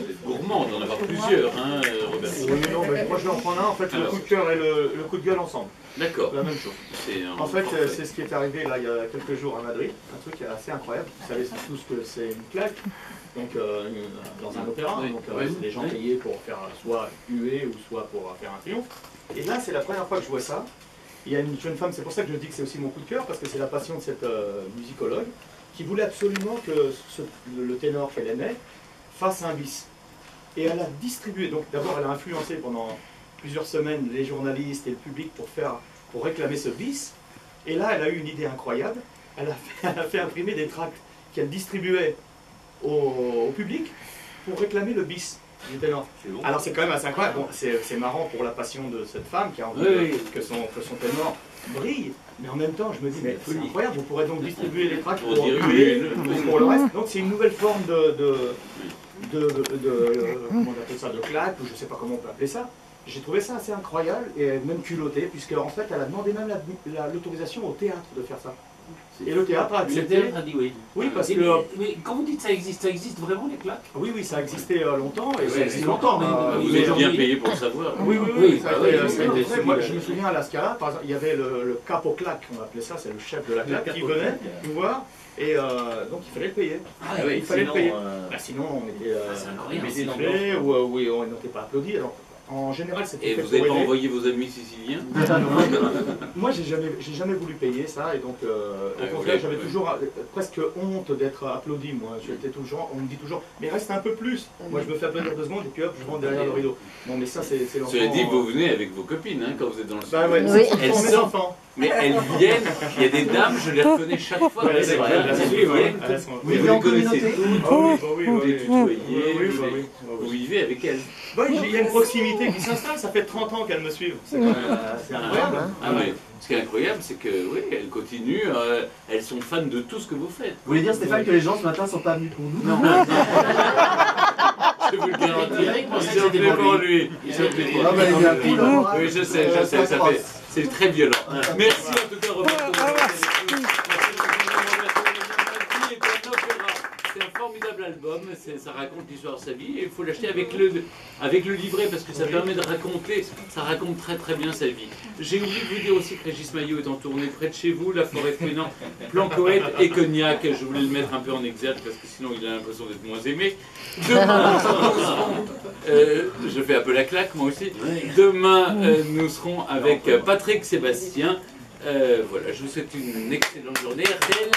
Vous êtes gourmand d'en avoir plusieurs, hein, Robert. Oui, non, mais moi je vais en prendre un. En fait, le coup de cœur et le coup de gueule ensemble. D'accord. La même chose. En fait, c'est ce qui est arrivé là il y a quelques jours à Madrid. Un truc assez incroyable. Vous savez tous que c'est une claque. Donc, dans un opéra. Oui. Donc, Oui. c'est des gens payés pour faire soit huer ou soit pour faire un triomphe. Et là, c'est la première fois que je vois ça. Il y a une jeune femme, c'est pour ça que je dis que c'est aussi mon coup de cœur, parce que c'est la passion de cette musicologue qui voulait absolument que le ténor qu'elle aimait fasse un bis. Et elle a distribué, donc d'abord elle a influencé pendant plusieurs semaines les journalistes et le public pour réclamer ce bis. Et là, elle a eu une idée incroyable. Elle a fait imprimer des tracts qu'elle distribuait au public pour réclamer le bis du ténor. Bon. Alors c'est quand même assez incroyable. Bon, c'est marrant pour la passion de cette femme qui a envie que son ténor brille. Mais en même temps, je me dis, mais c'est incroyable, vous pourrez donc distribuer les tracts pour le reste. Donc c'est une nouvelle forme comment on appelle ça, de claque, ou je ne sais pas comment on peut appeler ça. J'ai trouvé ça assez incroyable et même culotté, puisque en fait elle a demandé même l'autorisation au théâtre de faire ça. Et le théâtre a accepté. Le théâtre a dit oui. Oui, parce que... Mais quand vous dites ça existe vraiment les claques? Oui, oui, ça a existé longtemps, et ça Oui, existe c'est longtemps. Vous êtes bien payé pour le savoir. Oui, ça a été oui. fait. Moi, je me souviens à la Scala, par exemple, il y avait le capo claque, on appelait ça, c'est le chef de la claque, qui venait nous voir, et donc il fallait le payer. Ah oui, il fallait le payer. Bah, Sinon, on était incroyable, dénigrés, ou oui, on n'était pas applaudi. Alors, en général, c'était Et fait vous pour n'avez pas aider. envoyé vos amis siciliens? Moi, j'ai jamais voulu payer ça, et donc, au contraire, j'avais toujours presque honte d'être applaudi. Moi, j'étais toujours, on me dit toujours, mais reste un peu plus. Moi, je me fais applaudir 2 secondes, et puis hop, je rentre derrière le rideau. Non, mais ça, c'est l'enfant. Cela dit, vous venez avec vos copines, hein, quand vous êtes dans le studio. Bah ouais, Oui. ce sont mes enfants. Mais elles viennent, il y a des dames, je les reconnais chaque fois. Ouais, c'est vrai, Elles viennent, Vous vous les connaissez toutes, oui, vous les tutoyez, oui, vous vivez avec elles. Bah, il y a une proximité qui s'installe, ça fait 30 ans qu'elles me suivent. C'est quand même c'est incroyable. Ah, mais ce qui est incroyable, c'est que oui, elles continuent, elles sont fans de tout ce que vous faites. Vous voulez dire, Stéphane, que les gens ce matin sont pas venus pour nous? Non, je vous le garantis, Eric pensait ils que sont c'était venus pour pour lui. lui. Ils sont venus pour Ah bah, il y a lui. tout là. Oui, je sais, c'est très violent. Merci en tout cas, Robert. C'est un formidable album, ça raconte l'histoire de sa vie et il faut l'acheter avec le livret parce que ça permet de raconter, ça raconte très très bien sa vie. J'ai oublié de vous dire aussi que Régis Maillot est en tournée près de chez vous, La Forêt Frénant, Plancoët et Cognac. Je voulais le mettre un peu en exergue parce que sinon il a l'impression d'être moins aimé. Demain, je fais un peu la claque moi aussi. Demain, nous serons avec Patrick Sébastien. Voilà, je vous souhaite une excellente journée. RTL.